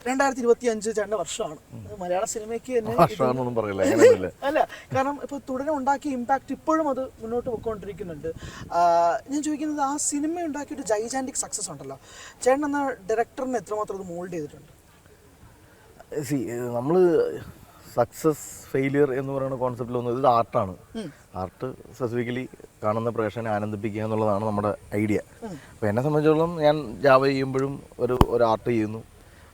2025 ചേട്ടൻ്റെ വർഷമാണ്. മലയാള സിനിമയ്ക്ക് തന്നെ അല്ല, കാരണം ഇപ്പോൾ തുടരെ ഉണ്ടാക്കിയ ഇമ്പാക്റ്റ് ഇപ്പോഴും അത് മുന്നോട്ട് പോയിക്കൊണ്ടിരിക്കുന്നുണ്ട്. ഞാൻ ചോദിക്കുന്നത്, ആ സിനിമ ഉണ്ടാക്കിയൊരു ജൈജാൻറ്റിക് സക്സസ് ഉണ്ടല്ലോ, ചേട്ടൻ എന്ന ഡയറക്ടറിനെ എത്രമാത്രം അത് മോൾഡ് ചെയ്തിട്ടുണ്ട്? നമ്മൾ സക്സസ് ഫെയിലിയർ എന്ന് പറയുന്ന കോൺസെപ്റ്റിൽ വന്നത് ഇത് ആർട്ടാണ്. ആർട്ട് സ്പെസിഫിക്കലി കാണുന്ന പ്രേക്ഷകനെ ആനന്ദിപ്പിക്കുക എന്നുള്ളതാണ് നമ്മുടെ ഐഡിയ. അപ്പോൾ എന്നെ സംബന്ധിച്ചിടത്തോളം ഞാൻ ജാവ ചെയ്യുമ്പോഴും ഒരു ആർട്ട് ചെയ്യുന്നു,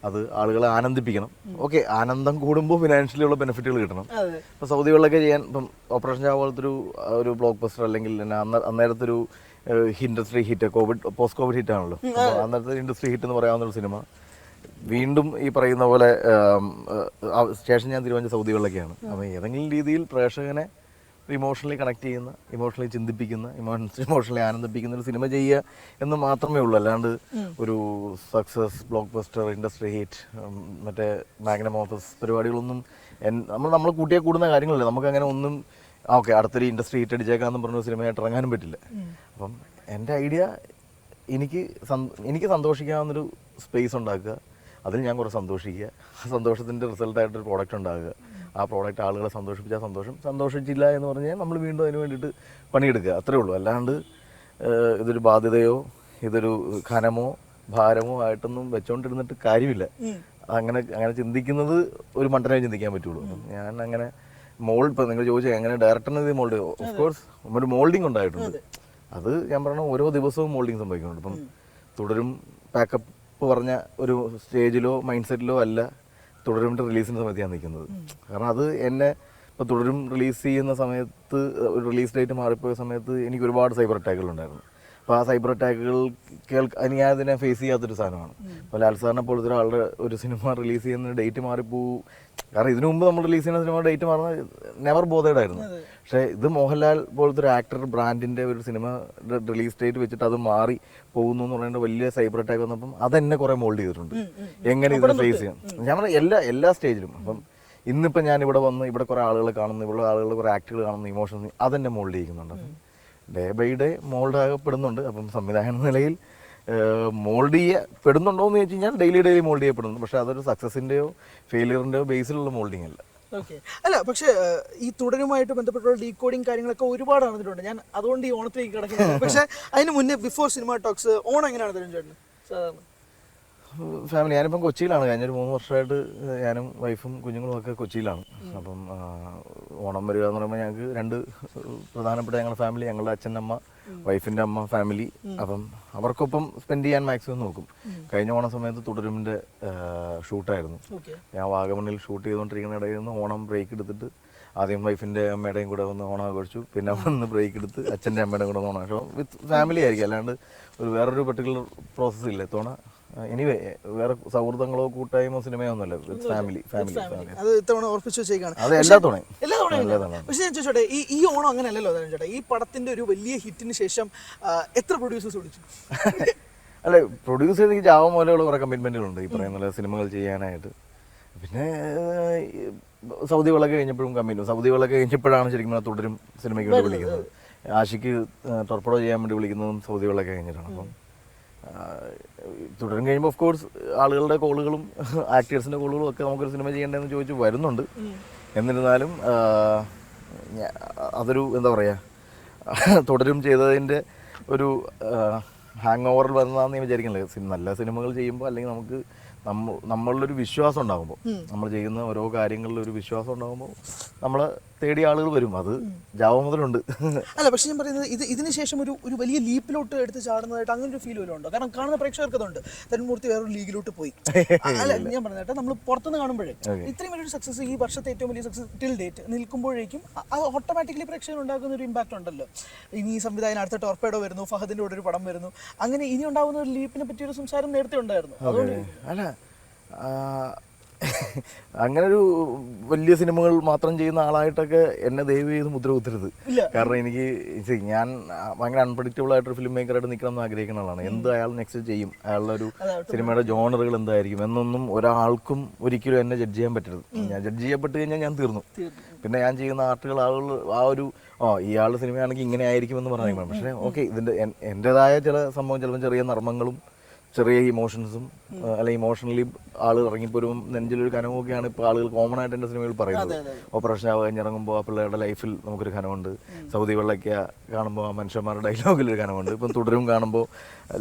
അത് ആളുകളെ ആനന്ദിപ്പിക്കണം. ഓക്കെ, ആനന്ദം കൂടുമ്പോൾ ഫിനാൻഷ്യലി ഉള്ള ബെനിഫിറ്റുകൾ കിട്ടണം. ഇപ്പോൾ സൗദികളിലൊക്കെ ചെയ്യാൻ ഇപ്പം ഓപ്പറേഷൻ ജാവ പോലത്തെ ഒരു ബ്ലോക്ക് ബസ്റ്റർ അല്ലെങ്കിൽ അന്നേരത്തെ ഒരു industry hit, post Covid hit ആണല്ലോ, അന്നേരത്തെ ഇൻഡസ്ട്രി ഹിറ്റ് എന്ന് പറയാവുന്ന ഒരു സിനിമ വീണ്ടും ഈ പറയുന്ന പോലെ ശേഷം ഞാൻ തീരുമാനിച്ച സൗദികളിലൊക്കെയാണ്. അപ്പോൾ ഏതെങ്കിലും രീതിയിൽ പ്രേക്ഷകനെ ഇമോഷണലി കണക്ട് ചെയ്യുന്ന, ഇമോഷണലി ചിന്തിപ്പിക്കുന്ന, ഇമോഷണലി ആനന്ദിപ്പിക്കുന്ന ഒരു സിനിമ ചെയ്യുക എന്ന് മാത്രമേ ഉള്ളൂ. അല്ലാണ്ട് ഒരു success block buster industry hit മറ്റേ മാഗ്നം ഓഫീസ് പരിപാടികളൊന്നും നമ്മൾ കൂട്ടിയാൽ കൂടുന്ന കാര്യങ്ങളല്ല. നമുക്കങ്ങനെ ഒന്നും ഓക്കെ അടുത്തൊരു ഇൻഡസ്ട്രി ഹിറ്റ് അടിച്ചേക്കാമെന്ന് പറഞ്ഞ സിനിമയായിട്ട് ഇറങ്ങാനും പറ്റില്ല. അപ്പം എൻ്റെ ഐഡിയ എനിക്ക് സന്തോഷിക്കാവുന്നൊരു സ്പേസ് ഉണ്ടാക്കുക, അതിൽ ഞാൻ കുറേ സന്തോഷിക്കുക, ആ സന്തോഷത്തിൻ്റെ റിസൾട്ടായിട്ടൊരു പ്രോഡക്റ്റ് ഉണ്ടാകുക, ആ പ്രോഡക്റ്റ് ആളുകളെ സന്തോഷിപ്പിച്ചാൽ സന്തോഷിച്ചില്ല എന്ന് പറഞ്ഞാൽ നമ്മൾ വീണ്ടും അതിന് വേണ്ടിയിട്ട് പണിയെടുക്കുക, അത്രേ ഉള്ളൂ. അല്ലാണ്ട് ഇതൊരു ബാധ്യതയോ ഇതൊരു ഖനമോ ഭാരമോ ആയിട്ടൊന്നും വെച്ചോണ്ടിരുന്നിട്ട് കാര്യമില്ല. അങ്ങനെ ചിന്തിക്കുന്നത് ഒരു മണ്ടനെ ചിന്തിക്കാൻ പറ്റുള്ളൂ. ഞാൻ അങ്ങനെ ഇപ്പോൾ നിങ്ങൾ ചോദിച്ചാൽ എങ്ങനെ ഡയറക്ടറിന് ഇത് മോൾഡ്, ഓഫ് കോഴ്സ് ഒരു മോൾഡിങ് ഉണ്ടായിട്ടുണ്ട്. അത് ഞാൻ പറഞ്ഞ ഓരോ ദിവസവും മോൾഡിങ് സംഭവിക്കുന്നുണ്ട്. ഇപ്പം തുടരും പാക്കപ്പ് പറഞ്ഞ ഒരു സ്റ്റേജിലോ മൈൻഡ് സെറ്റിലോ അല്ല തുടരുമിൻ്റെ റിലീസിൻ്റെ സമയത്ത് ഞാൻ നിൽക്കുന്നത്. കാരണം അത് എന്നെ ഇപ്പോൾ തുടരും റിലീസ് ചെയ്യുന്ന സമയത്ത്, ഒരു റിലീസ് ഡേറ്റ് മാറിപ്പോയ സമയത്ത് എനിക്ക് ഒരുപാട് സൈബർ അറ്റാക്കുകളുണ്ടായിരുന്നു. അപ്പോൾ ആ സൈബർ അറ്റാക്കുകൾ ഞാൻ അതിനെ ഫേസ് ചെയ്യാത്തൊരു സാധനമാണ്. അപ്പോൾ ലാൽ സാറിനെ പോലത്തെ ഒരാളുടെ ഒരു സിനിമ റിലീസ് ചെയ്യുന്ന ഡേറ്റ് മാറിപ്പോവും. കാരണം ഇതിനു മുമ്പ് നമ്മൾ റിലീസ് ചെയ്യുന്ന സിനിമ ഡേറ്റ് മാറുന്ന നെവർ ബോധേഡായിരുന്നു. പക്ഷേ ഇത് മോഹൻലാൽ പോലത്തെ ഒരു ആക്ടർ ബ്രാൻഡിൻ്റെ ഒരു സിനിമ റിലീസ് ഡേറ്റ് വെച്ചിട്ട് അത് മാറി പോകുന്നു എന്ന് പറയുന്നത് വലിയ സൈബർ അറ്റാക്ക് വന്നപ്പം അതെന്നെ കുറേ മോൾഡ് ചെയ്തിട്ടുണ്ട്. എങ്ങനെ ഇതിനെ ഫേസ് ചെയ്യാം ഞാൻ പറഞ്ഞ എല്ലാ സ്റ്റേജിലും. അപ്പം ഇന്നിപ്പം ഞാൻ ഇവിടെ വന്ന് ഇവിടെ കുറേ ആളുകളെ കാണുന്നു, ഇവിടെ ആളുകൾ കുറേ ആക്ടുകൾ കാണുന്നു, ഇമോഷൻസ് അതെന്നെ മോൾഡ് ചെയ്യുന്നുണ്ട്. അപ്പം ഡേ ബൈ ഡേ മോൾഡ് ആകപ്പെടുന്നുണ്ട്. അപ്പം സംവിധായകൻ എന്ന നിലയിൽ മോൾഡ് ചെയ്യപ്പെടുന്നുണ്ടോ എന്ന് ചോദിച്ചു കഴിഞ്ഞാൽ ഡെയിലി മോൾഡ് ചെയ്യപ്പെടുന്നു. പക്ഷേ അതൊരു സക്സസിൻ്റെയോ ഫെയിലിയറിൻ്റെയോ ബേസിലുള്ള മോൾഡിംഗ് അല്ല. ഓക്കെ, അല്ല പക്ഷേ ഈ തുടരുമായിട്ട് ബന്ധപ്പെട്ടുള്ള ഡീകോഡിങ് കാര്യങ്ങളൊക്കെ ഒരുപാട് നടന്നിട്ടുണ്ട്. ഞാൻ അതുകൊണ്ട് ഈ ഓണത്തിലേക്ക് കിടക്കുന്നത്. പക്ഷേ അതിന് മുന്നേ ബിഫോർ സിനിമ ടോക്സ് ഓണം എങ്ങനെയാണ് തരും ചേട്ടന് സാധാരണ? ഫാമിലി, ഞാനിപ്പം കൊച്ചിയിലാണ്. കഴിഞ്ഞൊരു 3 വർഷമായിട്ട് ഞാനും വൈഫും കുഞ്ഞുങ്ങളും ഒക്കെ കൊച്ചിയിലാണ്. അപ്പം ഓണം വരിക എന്ന് പറയുമ്പോൾ ഞങ്ങൾക്ക് 2 പ്രധാനപ്പെട്ട ഞങ്ങളുടെ ഫാമിലി, ഞങ്ങളുടെ അച്ഛനമ്മ, വൈഫിൻ്റെ അമ്മ ഫാമിലി. അപ്പം അവർക്കൊപ്പം സ്പെൻഡ് ചെയ്യാൻ മാക്സിമം നോക്കും. കഴിഞ്ഞ ഓണ സമയത്ത് തുടരുമിൻ്റെ ഷൂട്ടായിരുന്നു. ഞാൻ വാഗമണ്ണിൽ ഷൂട്ട് ചെയ്തുകൊണ്ടിരിക്കുന്ന ഇടയിൽ നിന്ന് ഓണം ബ്രേക്ക് എടുത്തിട്ട് ആദ്യം വൈഫിൻ്റെ അമ്മയുടെയും കൂടെ വന്ന് ഓണം ആഘോഷിച്ചു, പിന്നെ വന്ന് ബ്രേക്ക് എടുത്ത് അച്ഛൻ്റെ അമ്മയുടെയും കൂടെ ഓണം ആഘോഷം വിത്ത് ഫാമിലി ആയിരിക്കും. അല്ലാണ്ട് വേറൊരു പെർട്ടിക്കുലർ പ്രോസസ്സ് ഇല്ല. തോണ എനിവേ വേറെ സൗഹൃദങ്ങളോ കൂട്ടായ്മോ സിനിമയോ ഒന്നുമല്ല, ഫാമിലി. അത് ഇത്തവണ ഓർപ്പിച്ചു വെച്ചേക്കാണ്. അത് എല്ലാ തവണ. പക്ഷെ ഞാൻ ചോദിച്ചോട്ടെ, ഈ ഓണം അങ്ങനെയല്ലല്ലോ ചേട്ടാ. ഈ പടത്തിന്റെ ഒരു വലിയ ഹിറ്റിന് ശേഷം എത്ര പ്രൊഡ്യൂസേഴ്സ് വിളിച്ചു? അല്ലെ, പ്രൊഡ്യൂസേഴ്സ് ജാവ മൂലമുള്ള കുറെ കമ്മിറ്റ്മെന്റുകളുണ്ട് ഈ പറയുന്ന സിനിമകൾ ചെയ്യാനായിട്ട്. പിന്നെ സൗദി വിളക്ക് കഴിഞ്ഞപ്പോഴും കമ്മിറ്റ്, സൗദി വിളക്ക് കഴിഞ്ഞപ്പോഴാണ് ശരിക്കും തുടരും സിനിമയ്ക്ക് വേണ്ടി വിളിക്കുന്നത്. ആഷിക്ക് ടൊർപ്പഡോ ചെയ്യാൻ വേണ്ടി വിളിക്കുന്നതും സൗദി വിളക്ക് കഴിഞ്ഞിട്ടാണ്. അപ്പം തുടരും കഴിയുമ്പോൾ ഓഫ് കോഴ്സ് ആളുകളുടെ കോളുകളും ആക്ടേഴ്സിൻ്റെ കോളുകളും ഒക്കെ നമുക്കൊരു സിനിമ ചെയ്യേണ്ടതെന്ന് ചോദിച്ച് വരുന്നുണ്ട്. എന്നിരുന്നാലും അതൊരു എന്താ പറയുക, തുടരും ചെയ്തതിൻ്റെ ഒരു ഹാങ് ഓവറിൽ വരുന്നതാണെന്ന് ഞാൻ വിചാരിക്കുന്നില്ല. നല്ല സിനിമകൾ ചെയ്യുമ്പോൾ അല്ലെങ്കിൽ നമുക്ക് നമ്മളിലൊരു വിശ്വാസം ഉണ്ടാകുമ്പോൾ, നമ്മൾ ചെയ്യുന്ന ഓരോ കാര്യങ്ങളിലും ഒരു വിശ്വാസം ഉണ്ടാകുമ്പോൾ നമ്മളെ തേടി ആളുകൾ വരും. അത് ജാവ മുതലുണ്ട്. അല്ല, പക്ഷെ ഞാൻ പറയുന്നത് ഇതിന് ശേഷം ഒരു വലിയ ലീപ്പിലോട്ട് എടുത്ത് ചാടുന്നതായിട്ട് അങ്ങനെ ഒരു ഫീൽ വല്ലതും ഉണ്ടോ? കാരണം കാണുന്ന പ്രേക്ഷകർക്ക് അതുണ്ട്, തരുൺമൂർത്തി വേറൊരു ലീഗിലോട്ട് പോയി. അല്ല, ഞാൻ പറഞ്ഞേട്ടാ, നമ്മൾ പുറത്തുനിന്ന് കാണുമ്പോഴേ ഇത്രയും വലിയൊരു സക്സസ്, ഈ വർഷത്തെ ഏറ്റവും വലിയ സക്സസ് ടിൽ ഡേറ്റ് നിൽക്കുമ്പോഴേക്കും അത് ഓട്ടോമാറ്റിക്കലി പ്രേക്ഷകർ ഉണ്ടാക്കുന്ന ഒരു ഇമ്പാക്റ്റ് ഉണ്ടല്ലോ. ഇനി ഈ സംവിധായകൻ അടുത്ത ടോർപ്പേഡോ വരുന്നു, ഫഹദിൻ്റെ കൂടെ ഒരു പടം വരുന്നു, അങ്ങനെ ഇനി ഉണ്ടാകുന്ന ഒരു ലീപ്പിനെ പറ്റിയൊരു സംസാരം നേരത്തെ ഉണ്ടായിരുന്നു. അല്ല, അങ്ങനൊരു വലിയ സിനിമകൾ മാത്രം ചെയ്യുന്ന ആളായിട്ടൊക്കെ എന്നെ ദയവ് ചെയ്ത് മുദ്ര കുത്തരുത്. കാരണം എനിക്ക് ഞാൻ ഭയങ്കര അൺപ്രഡിക്റ്റബിൾ ആയിട്ടൊരു ഫിലിം മേക്കറായിട്ട് നിൽക്കണം എന്ന് ആഗ്രഹിക്കുന്ന ആളാണ്. എന്ത് അയാൾ നെക്സ്റ്റ് ചെയ്യും, അയാളുടെ ഒരു സിനിമയുടെ ജോണറുകൾ എന്തായിരിക്കും എന്നൊന്നും ഒരാൾക്കും ഒരിക്കലും എന്നെ ജഡ്ജ് ചെയ്യാൻ പറ്റരുത്. ഞാൻ ജഡ്ജ് ചെയ്യപ്പെട്ട് കഴിഞ്ഞാൽ ഞാൻ തീർന്നു. പിന്നെ ഞാൻ ചെയ്യുന്ന ആർട്ടുകൾ ആളുകൾ ആ ഒരു ഇയാളുടെ സിനിമയാണെങ്കിൽ ഇങ്ങനെ ആയിരിക്കും എന്ന് പറഞ്ഞാൽ, പക്ഷേ ഓക്കെ ഇതിൻ്റെ എൻ്റെതായ ചില സംഭവം, ചിലപ്പോൾ ചെറിയ നർമ്മങ്ങളും ചെറിയ ഇമോഷൻസും അല്ലെങ്കിൽ ഇമോഷണലി ആൾ ഇറങ്ങിപ്പോൾ ഒരു നെഞ്ചിലൊരു കനവൊക്കെയാണ് ഇപ്പോൾ ആളുകൾ കോമൺ ആയിട്ട് എൻ്റെ സിനിമയിൽ പറയുന്നത്. ഓപ്പറേഷൻ ആവുക കഴിഞ്ഞിറങ്ങുമ്പോൾ ആ പിള്ളേരുടെ ലൈഫിൽ നമുക്കൊരു കനവുണ്ട്. സൗദി വെള്ളയ്ക്ക കാണുമ്പോൾ ആ മനുഷ്യന്മാരുടെ ഡയലോഗിലൊരു കനവുണ്ട്. ഇപ്പം തുടരും കാണുമ്പോൾ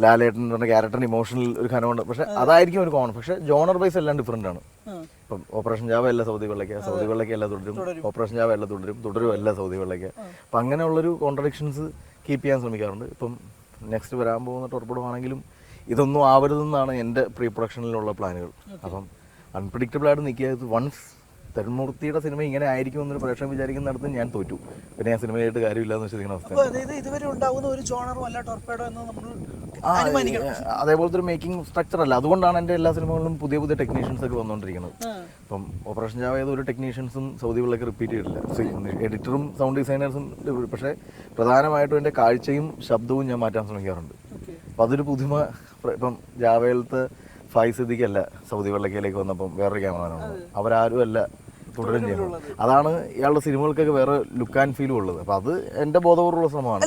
ലാലേട്ടൻ പറഞ്ഞ ക്യാരക്ടറിന് ഇമോഷണൽ ഒരു കനവുണ്ട്. പക്ഷേ അതായിരിക്കും ഒരു കോമൺ. പക്ഷേ ജോണർ വൈസ് എല്ലാം ഡിഫറെൻ്റ് ആണ്. ഇപ്പം ഓപ്പറേഷൻ ജാവ അല്ല സൗദി വെള്ളയ്ക്ക, സൗദി വെള്ളയ്ക്ക അല്ല തുടരും, ഓപ്പറേഷൻ ജാവ അല്ല തുടരും അല്ല സൗദി വെള്ളയ്ക്ക. അപ്പം അങ്ങനെയുള്ളൊരു കോൺട്രഡിക്ഷൻസ് കീപ്പ് ചെയ്യാൻ ശ്രമിക്കാറുണ്ട്. ഇപ്പം നെക്സ്റ്റ് വരാൻ പോകുന്ന ടോർപ്പിഡോ ഇതൊന്നും ആവരുതെന്നാണ് എൻ്റെ പ്രീ പ്രൊഡക്ഷനിലുള്ള പ്ലാനുകൾ. അപ്പം അൺപ്രഡിക്റ്റബിൾ ആയിട്ട് നിൽക്കുക. വൺസ് തരുൺമൂർത്തിയുടെ സിനിമ ഇങ്ങനെ ആയിരിക്കും എന്നൊരു പ്രേക്ഷകൻ വിചാരിക്കുന്നിടത്ത് ഞാൻ തോറ്റു. പിന്നെ ഞാൻ സിനിമയായിട്ട് കാര്യമില്ലാന്ന് വെച്ചിരിക്കുന്ന അവസ്ഥ. ഇതുവരെ ഉണ്ടാവുന്ന ഒരു ജോണറും അല്ല ടോർപേഡോ എന്ന് നമ്മൾ അതേപോലത്തെ ഒരു മേക്കിംഗ് സ്ട്രക്ചർ അല്ല. അതുകൊണ്ടാണ് എൻ്റെ എല്ലാ സിനിമകളിലും പുതിയ പുതിയ ടെക്നീഷ്യൻസ് ഒക്കെ വന്നുകൊണ്ടിരിക്കുന്നത്. ഇപ്പം ഓപ്പറേഷൻ ജാവ ഒരു ടെക്നീഷ്യൻസും സൗദി വെള്ളയ്ക്ക് റിപ്പീറ്റ് ചെയ്തിട്ടില്ല. എഡിറ്ററും സൗണ്ട് ഡിസൈനേഴ്സും. പക്ഷേ പ്രധാനമായിട്ടും എൻ്റെ കാഴ്ചയും ശബ്ദവും ഞാൻ മാറ്റാൻ ശ്രമിക്കാറുണ്ട്. അപ്പം അതൊരു പുതുമ. ഇപ്പം ജാവയിലത്തെ ഫൈസിദ്ദിഖല്ല സൗദി വെള്ളക്കയിലേക്ക് വന്നപ്പം വേറൊരു ക്യാമറമാനാണ്. അവരാരും അല്ല തുടരും ചെയ്യുന്നത്. അതാണ് ഇയാളുടെ സിനിമകൾക്കൊക്കെ വേറെ ലുക്ക് ആൻഡ് ഫീലും ഉള്ളത്. അപ്പം അത് എൻ്റെ ബോധപൂർവ്വമുള്ള ശ്രമമാണ്.